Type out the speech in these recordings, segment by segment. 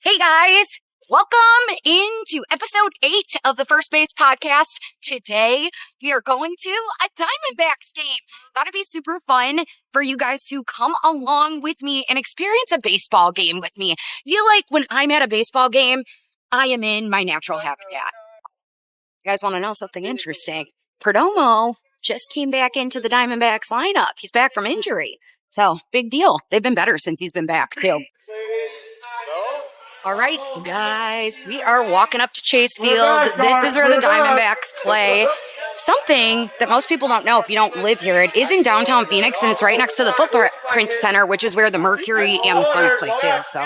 Hey guys, welcome into episode 8 of the First Base Podcast. Today, we are going to a Diamondbacks game. Thought it'd be super fun for you guys to come along with me and experience a baseball game with me. Feel like when I'm at a baseball game, I am in my natural habitat. You guys want to know something interesting? Perdomo just came back into the Diamondbacks lineup. He's back from injury. So, big deal. They've been better since he's been back, too. All right, guys, we are walking up to Chase Field. This is where the Diamondbacks play. Something that most people don't know if you don't live here, it is in downtown Phoenix, and it's right next to the Footprint Center, which is where the Mercury and the Suns play, too. So.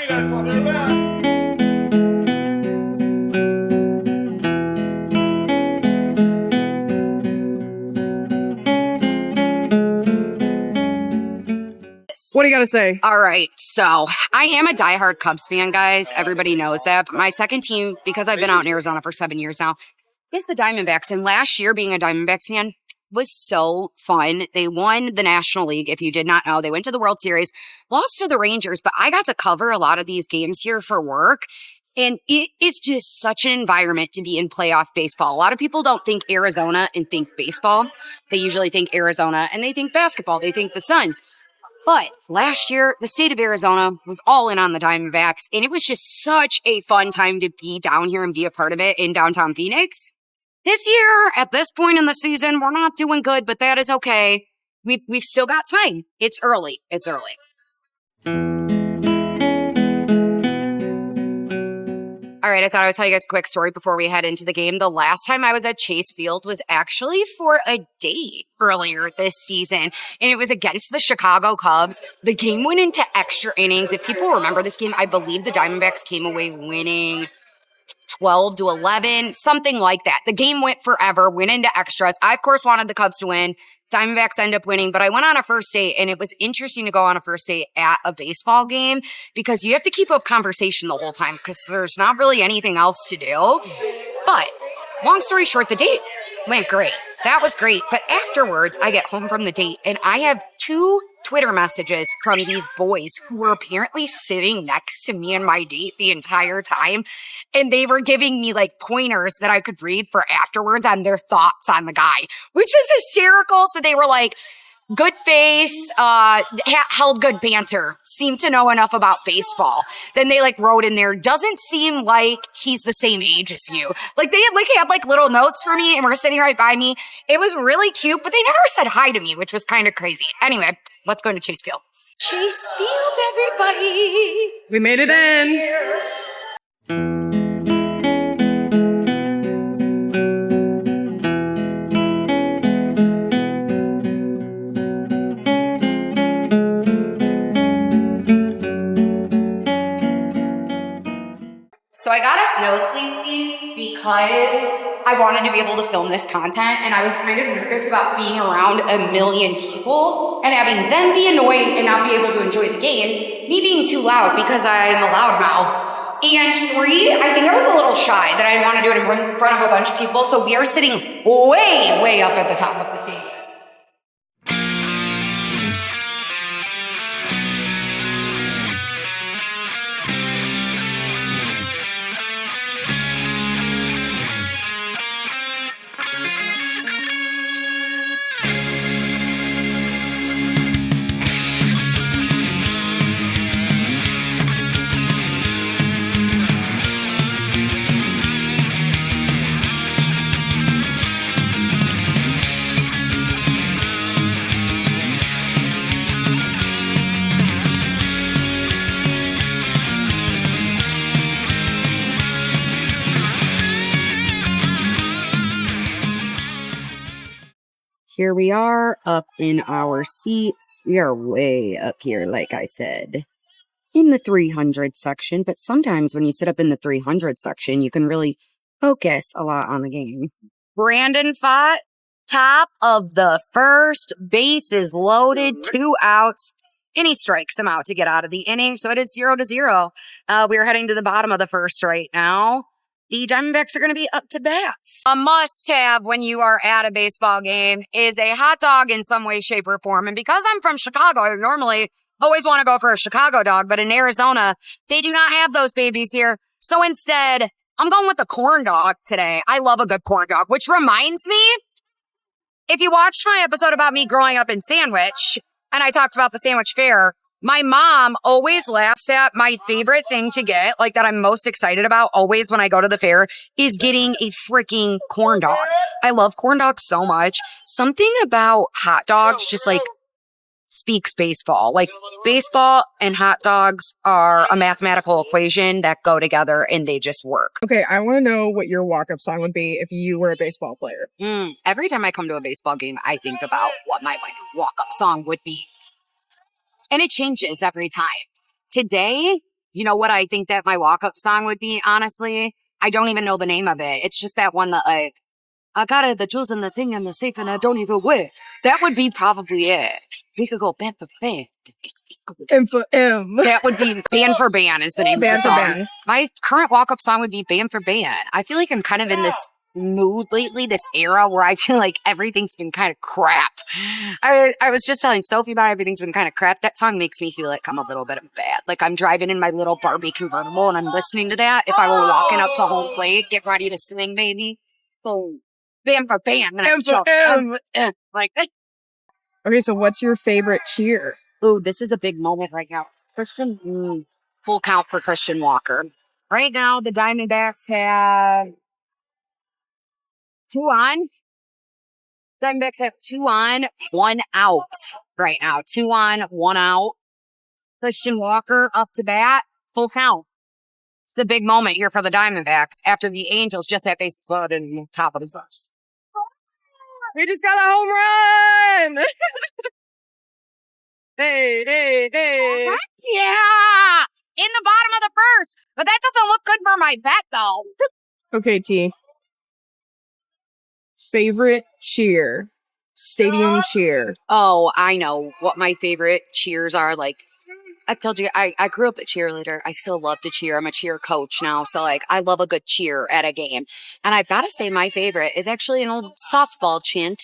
What do you got to say? All right, so I am a diehard Cubs fan, guys. Everybody knows that. But my second team, because I've been out in Arizona for 7 years now, is the Diamondbacks. And last year, being a Diamondbacks fan was so fun. They won the National League, if you did not know. They went to the World Series, lost to the Rangers, but I got to cover a lot of these games here for work. And it is just such an environment to be in playoff baseball. A lot of people don't think Arizona and think baseball. They usually think Arizona and they think basketball. They think the Suns. But last year, the state of Arizona was all in on the Diamondbacks, and it was just such a fun time to be down here and be a part of it in downtown Phoenix. This year, at this point in the season, we're not doing good, but that is okay. We've still got time. It's early. It's early. All right, I thought I would tell you guys a quick story before we head into the game. The last time I was at Chase Field was actually for a date earlier this season, and it was against the Chicago Cubs. The game went into extra innings. If people remember this game, I believe the Diamondbacks came away winning 12-11, something like that. The game went forever, went into extras. I, of course, wanted the Cubs to win. Diamondbacks end up winning, but I went on a first date, and it was interesting to go on a first date at a baseball game because you have to keep up conversation the whole time because there's not really anything else to do. But long story short, the date went great. That was great. But afterwards, I get home from the date, and I have 2 Twitter messages from these boys who were apparently sitting next to me and my date the entire time. And they were giving me like pointers that I could read for afterwards on their thoughts on the guy, which was hysterical. So they were like, good face, held good banter, seemed to know enough about baseball. Then they like wrote in there, doesn't seem like he's the same age as you. Like they had like little notes for me and were sitting right by me. It was really cute, but they never said hi to me, which was kind of crazy. Anyway, let's go to Chase Field. Chase Field, everybody. We made it in. So I got us nosebleed seats because I wanted to be able to film this content, and I was kind of nervous about being around a million people and having them be annoyed and not be able to enjoy the game, me being too loud because I'm a loudmouth. And 3, I think I was a little shy that I didn't want to do it in front of a bunch of people, so we are sitting way, way up at the top of the stadium. Here we are up in our seats. We are way up here, like I said, in the 300 section. But sometimes when you sit up in the 300 section, you can really focus a lot on the game. Brandon Fott, top of the first, bases loaded, 2 outs. And he strikes him out to get out of the inning. So it is 0-0. We are heading to the bottom of the first right now. The Diamondbacks are going to be up to bats. A must-have when you are at a baseball game is a hot dog in some way, shape, or form. And because I'm from Chicago, I normally Always want to go for a Chicago dog, but in Arizona, they do not have those babies here. So instead, I'm going with the corn dog today. I love a good corn dog, which reminds me, if you watched my episode about me growing up in Sandwich, and I talked about the sandwich fair, my mom always laughs at my favorite thing to get, like that I'm most excited about always when I go to the fair, is getting a freaking corn dog. I love corn dogs so much. Something about hot dogs just like speaks baseball. Like baseball and hot dogs are a mathematical equation that go together and they just work. Okay, I want to know what your walk-up song would be if you were a baseball player. Every time I come to a baseball game, I think about what my walk-up song would be. And it changes every time. Today, you know what I think that my walk-up song would be, honestly? I don't even know the name of it. It's just that one that like, I got it, the jewels and the thing and the safe and I don't even wear. That would be probably it. We could go band for band. M for M. That would be Band for Band is the name of the song. Band. My current walk-up song would be Band for Band. I feel like I'm kind of in this mood lately, this era where I feel like everything's been kind of crap. I was just telling Sophie about everything's been kind of crap. That song makes me feel like I'm a little bit bad. Like I'm driving in my little Barbie convertible and I'm listening to that. If I were walking up to home plate, get ready to swing, baby. Boom. Band for Band. M for M. Like that. Okay, so what's your favorite cheer? Ooh, this is a big moment right now. Christian, full count for Christian Walker. Right now, the Diamondbacks have 2 on. Diamondbacks have 2 on, 1 out right now. 2 on, 1 out. Christian Walker up to bat, full count. It's a big moment here for the Diamondbacks after the Angels just had bases loaded in the top of the first. We just got a home run! Hey. Yeah! In the bottom of the first. But that doesn't look good for my bet, though. Okay, T. Favorite cheer. Stadium cheer. Oh, I know what my favorite cheers are. Like, I told you, I grew up a cheerleader. I still love to cheer. I'm a cheer coach now. So, like, I love a good cheer at a game. And I've got to say my favorite is actually an old softball chant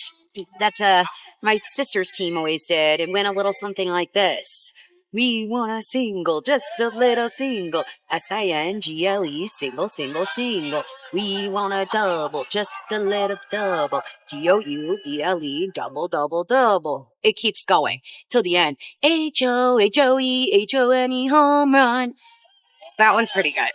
that my sister's team always did. It went a little something like this. We want a single, just a little single. S-I-N-G-L-E, single, single, single. We want a double, just a little double. D-O-U-B-L-E, double, double, double. It keeps going till the end. H-O-H-O-E, H-O-N-E, home run. That one's pretty good.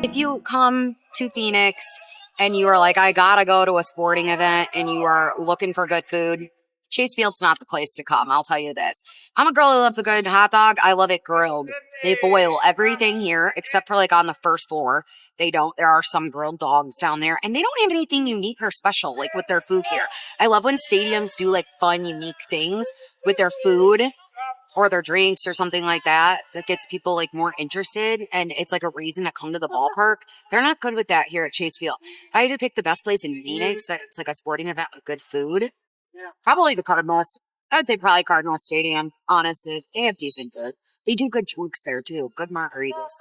If you come to Phoenix and you are like, I gotta go to a sporting event and you are looking for good food, Chase Field's not the place to come. I'll tell you this. I'm a girl who loves a good hot dog. I love it grilled. They boil everything here except for like on the first floor. They don't. There are some grilled dogs down there and they don't have anything unique or special like with their food here. I love when stadiums do like fun, unique things with their food or their drinks or something like that gets people like more interested and it's like a reason to come to the ballpark. They're not good with that here at Chase Field. If I had to pick the best place in Phoenix that's like a sporting event with good food, probably the Cardinals. I'd say probably Cardinals Stadium, honestly. They have decent food. They do good drinks there too. Good margaritas.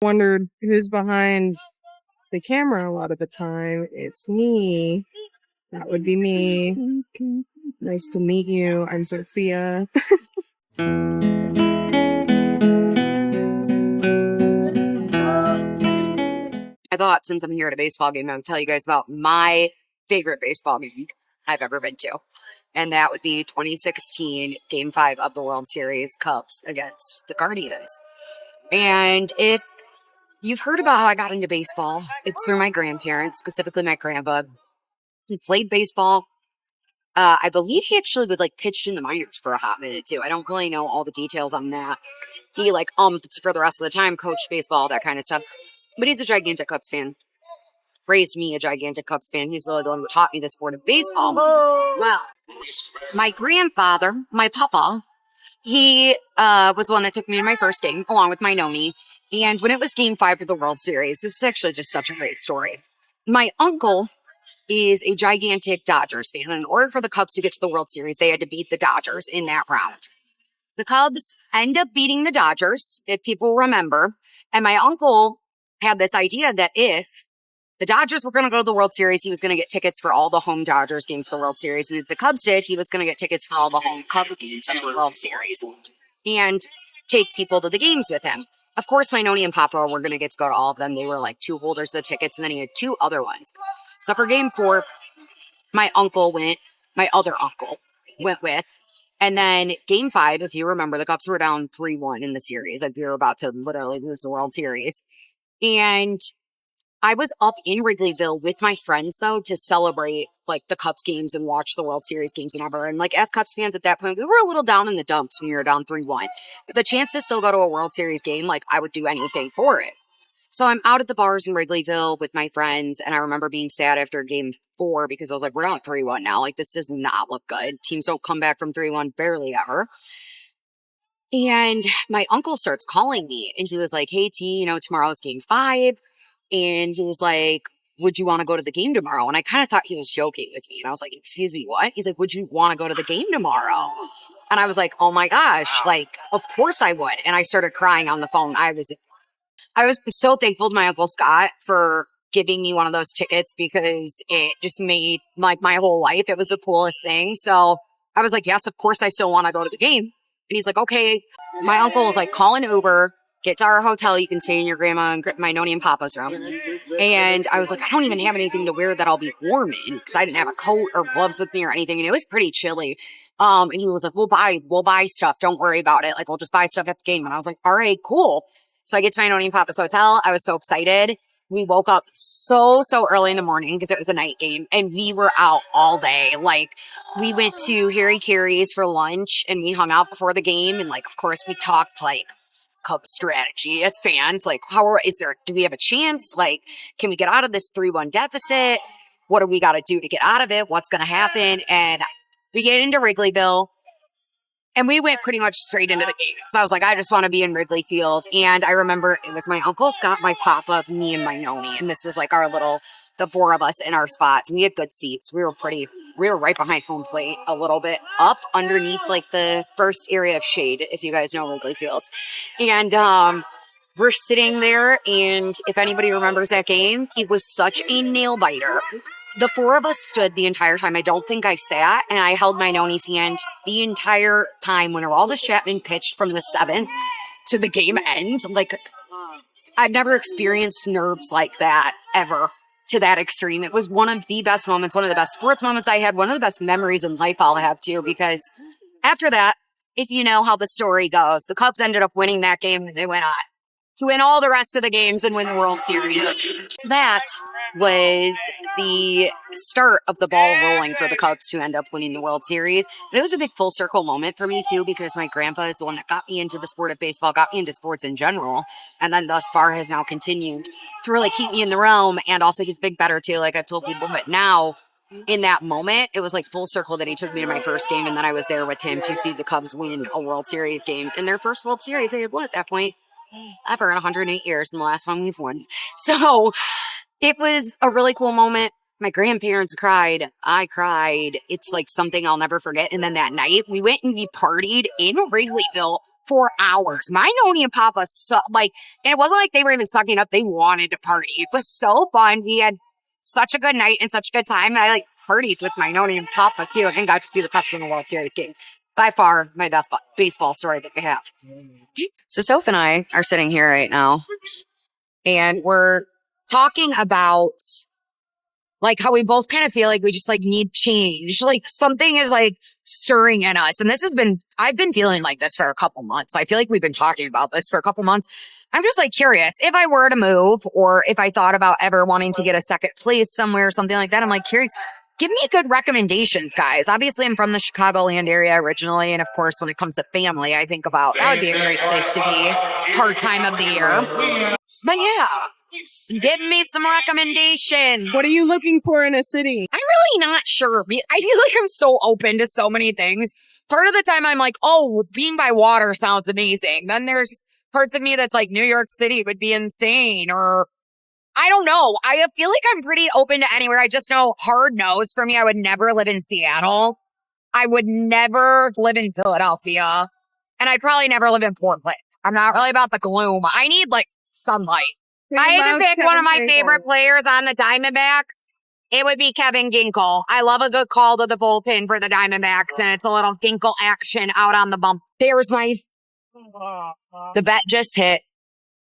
Wondered who's behind the camera a lot of the time. It's me. That would be me. Nice to meet you. I'm Sophia. I thought since I'm here at a baseball game, I would tell you guys about my favorite baseball game I've ever been to. And that would be 2016 Game 5 of the World Series, Cubs against the Guardians. And if you've heard about how I got into baseball, it's through my grandparents, specifically my grandpa. He played baseball. I believe he actually was like pitched in the minors for a hot minute too. I don't really know all the details on that. He like for the rest of the time coached baseball, that kind of stuff. But he's a gigantic Cubs fan. Raised me a gigantic Cubs fan. He's really the one who taught me the sport of baseball. Well, my grandfather, my papa, he was the one that took me to my first game, along with my noni. And when it was Game 5 of the World Series, this is actually just such a great story. My uncle is a gigantic Dodgers fan. And in order for the Cubs to get to the World Series, they had to beat the Dodgers in that round. The Cubs end up beating the Dodgers, if people remember. And my uncle had this idea that if the Dodgers were going to go to the World Series, he was going to get tickets for all the home Dodgers games of the World Series. And if the Cubs did, he was going to get tickets for all the home Cubs games of the World Series and take people to the games with him. Of course, my Noni and Papa were going to get to go to all of them. They were like 2 holders of the tickets, and then he had 2 other ones. So for game 4, my other uncle went with. And then game 5, if you remember, the Cubs were down 3-1 in the series. Like, we were about to literally lose the World Series. And I was up in Wrigleyville with my friends, though, to celebrate, like, the Cubs games and watch the World Series games and ever. And, like, as Cubs fans at that point, we were a little down in the dumps when we were down 3-1. But the chance to still go to a World Series game, like, I would do anything for it. So I'm out at the bars in Wrigleyville with my friends, and I remember being sad after game 4 because I was like, we're down 3-1 now. Like, this does not look good. Teams don't come back from 3-1 barely ever. And my uncle starts calling me, and he was like, hey, T, tomorrow's game 5. And he was like, would you want to go to the game tomorrow? And I kind of thought he was joking with me. And I was like, excuse me, what? He's like, would you want to go to the game tomorrow? And I was like, oh my gosh, like, of course I would. And I started crying on the phone. I was so thankful to my Uncle Scott for giving me one of those tickets because it just made like my whole life. It was the coolest thing. So I was like, yes, of course I still want to go to the game. And he's like, okay. My uncle was like, call an Uber, get to our hotel. You can stay in your grandma and my Noni and Papa's room. And I was like, I don't even have anything to wear that I'll be warm in because I didn't have a coat or gloves with me or anything. And it was pretty chilly. And he was like, we'll buy stuff. Don't worry about it. Like, we'll just buy stuff at the game. And I was like, all right, cool. So I get to my Noni and Papa's hotel. I was so excited. We woke up so early in the morning because it was a night game, and we were out all day. Like, we went to Harry Carey's for lunch, and we hung out before the game. And, like, of course, we talked, like, Cubs strategy as fans. Like, do we have a chance? Like, can we get out of this 3-1 deficit? What do we got to do to get out of it? What's going to happen? And we get into Wrigleyville. And we went pretty much straight into the game. So I was like, I just want to be in Wrigley Field. And I remember it was my Uncle Scott, my Papa, me, and my Noni. And this was like the 4 of us in our spots. And we had good seats. We were right behind home plate, a little bit up underneath like the first area of shade, if you guys know Wrigley Fields. And we're sitting there. And if anybody remembers that game, it was such a nail biter. The 4 of us stood the entire time. I don't think I sat, and I held my Noni's hand the entire time when Aroldis Chapman pitched from the 7th to the game end. Like, I've never experienced nerves like that ever to that extreme. It was one of the best moments, one of the best sports moments I had, one of the best memories in life I'll have too, because after that, if you know how the story goes, the Cubs ended up winning that game, and they went on to win all the rest of the games and win the World Series. That was the start of the ball rolling for the Cubs to end up winning the World Series. But it was a big full circle moment for me too, because my grandpa is the one that got me into the sport of baseball, got me into sports in general, and then thus far has now continued to really keep me in the realm. And also he's big better too, like I've told people. But now in that moment, it was like full circle that he took me to my first game, and then I was there with him to see the Cubs win a World Series game. In their first World Series they had won at that point ever in 108 years, and the last one we've won. So it was a really cool moment. My grandparents cried. I cried. It's like something I'll never forget. And then that night we went and we partied in Wrigleyville for hours. My Noni and Papa, and it wasn't like they were even sucking up. They wanted to party. It was so fun. We had such a good night and such a good time. And I partied with my Noni and Papa too, and got to see the Cubs win the World Series game. By far, my best baseball story that I have. So Sophie and I are sitting here right now, and we're talking about like how we both kind of feel like we just like need change. Like something is like stirring in us. And I've been feeling like this for a couple months. I feel like we've been talking about this for a couple months. I'm just like curious if I were to move, or if I thought about ever wanting to get a second place somewhere or something like that. I'm like curious. Give me good recommendations, guys. Obviously, I'm from the Chicagoland area originally. And of course, when it comes to family, I think about that would be a great place to be part-time of the year. But yeah, give me some recommendations. What are you looking for in a city? I'm really not sure. I feel like I'm so open to so many things. Part of the time I'm like, oh, being by water sounds amazing. Then there's parts of me that's like New York City would be insane, or I don't know. I feel like I'm pretty open to anywhere. I just know hard no's for me. I would never live in Seattle. I would never live in Philadelphia. and I'd probably never live in Portland. I'm not really about the gloom. I need like sunlight. If I had to pick one of my favorite players on the Diamondbacks, it would be Kevin Ginkel. I love a good call to the bullpen for the Diamondbacks, and it's a little Ginkel action out on the bump. There's the bet just hit.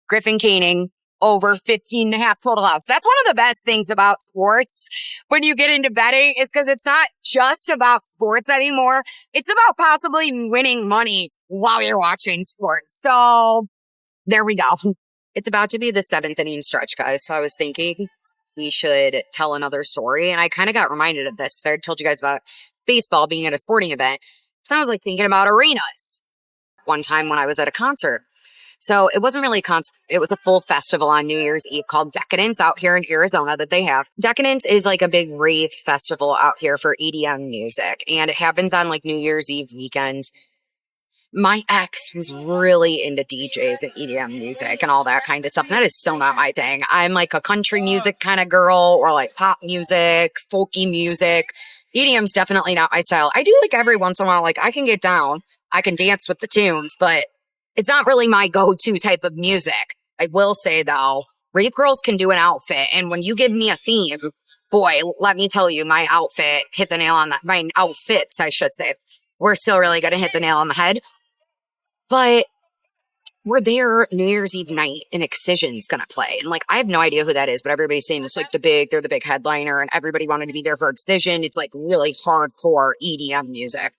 Griffin Caning over 15 and a half total outs. That's one of the best things about sports when you get into betting is because it's not just about sports anymore. It's about possibly winning money while you're watching sports. So there we go. It's about to be the 7th inning stretch, guys. So I was thinking we should tell another story. And I kind of got reminded of this because I had told you guys about baseball being at a sporting event. So I was like thinking about arenas one time when I was at a concert. So it wasn't really a concert. It was a full festival on New Year's Eve called Decadence out here in Arizona that they have. Decadence is like a big rave festival out here for EDM music. And it happens on like New Year's Eve weekend. My ex was really into DJs and EDM music and all that kind of stuff. And that is so not my thing. I'm like a country music kind of girl or like pop music, folky music. EDM's definitely not my style. I do like every once in a while, like I can get down, I can dance with the tunes, but it's not really my go-to type of music. I will say, though, rave girls can do an outfit. And when you give me a theme, boy, let me tell you, my outfit hit the nail on the... My outfits, I should say. We're still really going to hit the nail on the head. But we're there New Year's Eve night, and Excision's going to play. And, like, I have no idea who that is, but everybody's saying it's, like, they're the big headliner, and everybody wanted to be there for Excision. It's, like, really hardcore EDM music.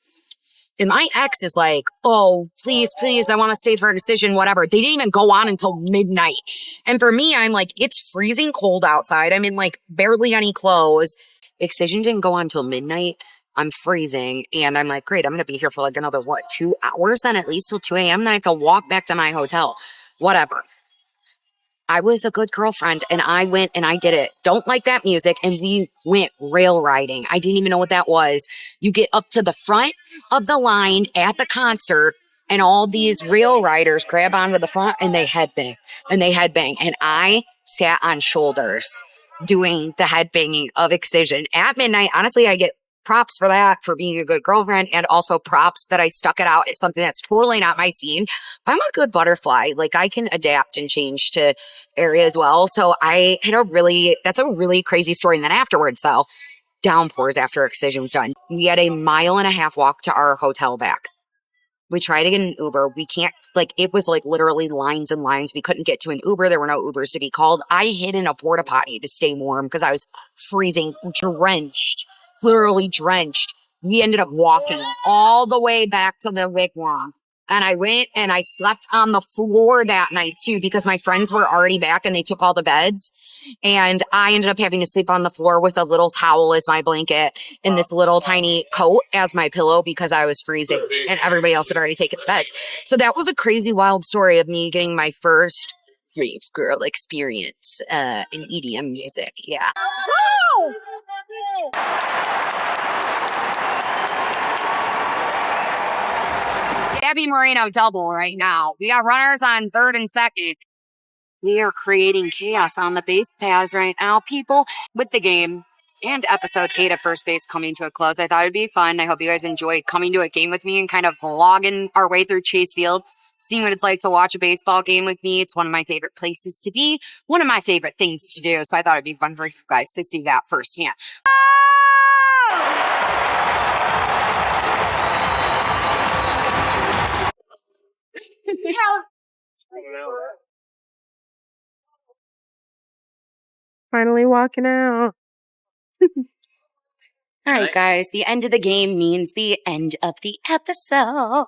And my ex is like, oh, please, I want to stay for Excision, whatever. They didn't even go on until midnight. And for me, I'm like, it's freezing cold outside. I'm in like barely any clothes. Excision didn't go on until midnight. I'm freezing. And I'm like, great, I'm going to be here for like another, 2 hours then, at least till 2 a.m. Then I have to walk back to my hotel. Whatever. I was a good girlfriend and I went and I did it. Don't like that music. And we went rail riding. I didn't even know what that was. You get up to the front of the line at the concert and all these rail riders grab onto the front and they headbang and they headbang. And I sat on shoulders doing the headbanging of Excision at midnight. Honestly, I get props for that, for being a good girlfriend, and also props that I stuck it out. It's something that's totally not my scene. But I'm a good butterfly. Like, I can adapt and change to area as well. So I had that's a really crazy story. And then afterwards, though, downpours after Excision was done. We had a 1.5 mile walk to our hotel back. We tried to get an Uber. We can't, like, it was like literally lines and lines. We couldn't get to an Uber. There were no Ubers to be called. I hid in a porta potty to stay warm because I was freezing, drenched. Literally drenched. We ended up walking all the way back to the wigwam. And I went and I slept on the floor that night too because my friends were already back and they took all the beds. And I ended up having to sleep on the floor with a little towel as my blanket and this little tiny coat as my pillow because I was freezing and everybody else had already taken the beds. So that was a crazy, wild story of me getting my first rave girl experience in EDM music. Yeah. Gabby Moreno double right now. We got runners on third and second. We are creating chaos on the base paths right now, people. With the game and episode 8 of First Base coming to a close, I thought it'd be fun. I hope you guys enjoyed coming to a game with me and kind of vlogging our way through Chase Field, seeing what it's like to watch a baseball game with me. It's one of my favorite places to be, one of my favorite things to do. So I thought it'd be fun for you guys to see that firsthand. Finally walking out. All right, guys, the end of the game means the end of the episode.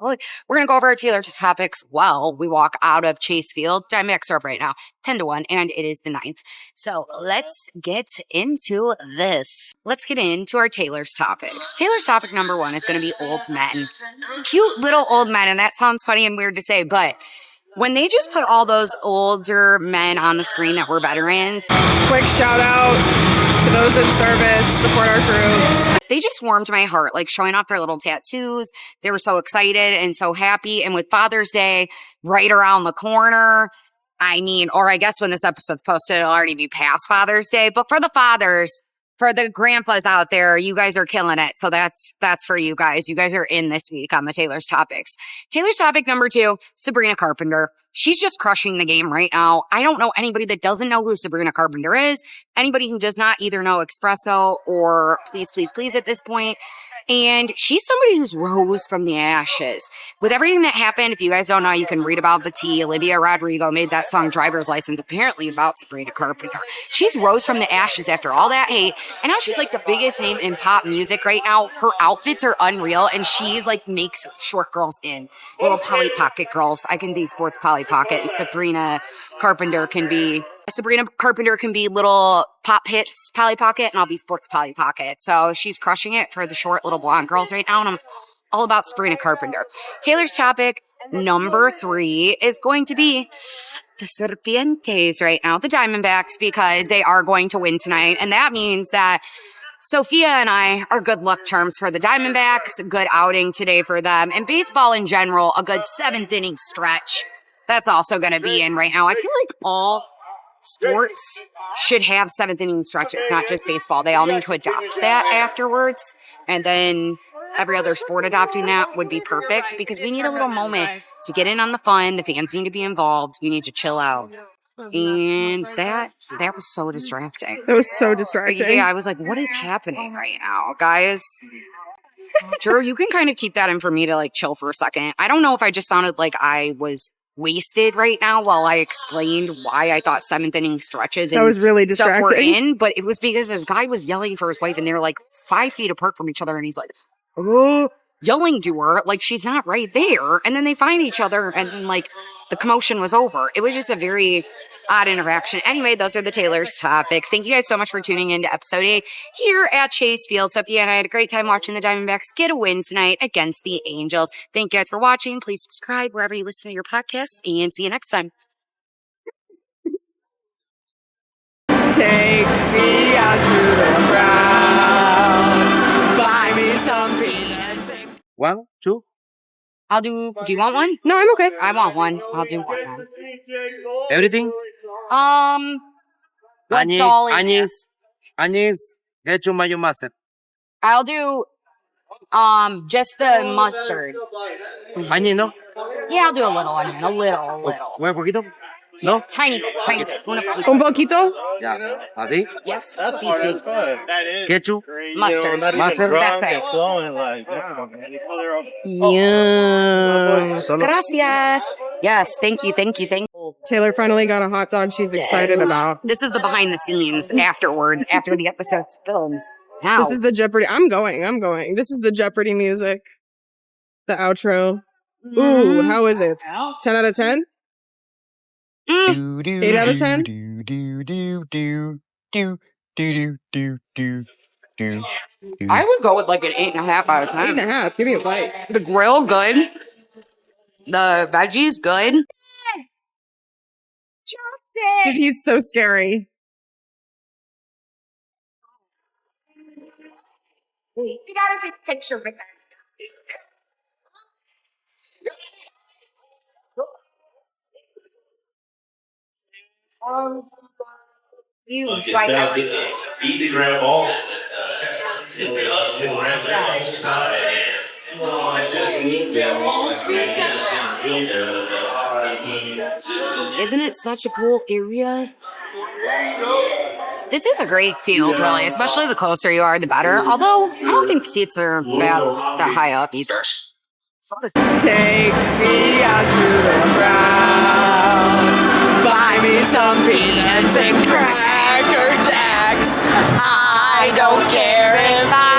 We're going to go over our Taylor topics while we walk out of Chase Field. Diamondbacks are up right now, 10-1, and it is the 9th. So let's get into this. Let's get into our Taylor's topics. Taylor's topic number 1 is going to be old men. Cute little old men, and that sounds funny and weird to say, but when they just put all those older men on the screen that were veterans. Quick shout out to those in service, support our troops. They just warmed my heart, like showing off their little tattoos. They were so excited and so happy. And with Father's Day right around the corner, I mean, or I guess when this episode's posted, it'll already be past Father's Day. But for the fathers, For the grandpas out there, you guys are killing it. So that's for you guys. You guys are in this week on the Taylor's Topics. Taylor's topic number 2, Sabrina Carpenter. She's just crushing the game right now. I don't know anybody that doesn't know who Sabrina Carpenter is. Anybody who does not either know Espresso or Please, Please, Please at this point. And she's somebody who's rose from the ashes. With everything that happened, if you guys don't know, you can read about the tea. Olivia Rodrigo made that song Driver's License apparently about Sabrina Carpenter. She's rose from the ashes after all that hate. And now she's like the biggest name in pop music right now. Her outfits are unreal. And she's like makes short girls in. Little Polly Pocket girls. I can be sports Polly Pocket. And Sabrina Carpenter can be little pop hits Polly Pocket, and I'll be sports Polly Pocket. So she's crushing it for the short little blonde girls right now, and I'm all about Sabrina Carpenter. Taylor's topic number 3 is going to be the Serpientes right now, the Diamondbacks, because they are going to win tonight, and that means that Sophia and I are good luck terms for the Diamondbacks, a good outing today for them, and baseball in general, a good 7th inning stretch. That's also going to be in right now. I feel like all sports should have 7th inning stretches, not just baseball. They all need to adopt that afterwards. And then every other sport adopting that would be perfect because we need a little moment to get in on the fun. The fans need to be involved. We need to chill out. And that was so distracting. That was so distracting. Yeah, I was like, what is happening right now, guys? Drew, you can kind of keep that in for me to like chill for a second. I don't know if I just sounded like I was wasted right now while I explained why I thought 7th inning stretches and that was really distracting. Stuff were in, but it was because this guy was yelling for his wife and they're like 5 feet apart from each other and he's like, yelling to her like she's not right there, and then they find each other and then like the commotion was over. It was just a very odd interaction. Anyway, those are the Taylor's topics. Thank you guys so much for tuning in to episode 8 here at Chase Field. Sophie and I had a great time watching the Diamondbacks get a win tonight against the Angels. Thank you guys for watching. Please subscribe wherever you listen to your podcasts, and see you next time. Take me out to the ground. Buy me some peanuts. 1, 2. Do you want one? No, I'm okay. I want one. I'll do one then. Everything? What's all in there? Anise, ketchup, mayo, mustard. I'll do just the mustard. Onion, ¿no? Yeah, I'll do a little onion. A little. ¿Un poquito? ¿No? Tiny bit. Un poquito? Ya. ¿Así? Yes. Sí. Ketchup. Mustard. That's it. Yeah. Gracias. Yes, thank you. Taylor finally got a hot dog she's excited about. This is the behind the scenes afterwards, after the episode's filmed. Now. This is the Jeopardy. I'm going. This is the Jeopardy music. The outro. Ooh, how is it? 10 out of 10? 8 out of 10? I would go with like an 8.5 out of 10. 8.5. Give me a bite. The grill, good. The veggies, good. Dude, he's so scary. You gotta take a picture with that. Beat the grand ball. Isn't it such a cool area? This is a great field, really, especially the closer you are, the better. Although, I don't think the seats are bad that high up either. Take me out to the ground. Buy me some peanuts and Cracker Jacks. I don't care if I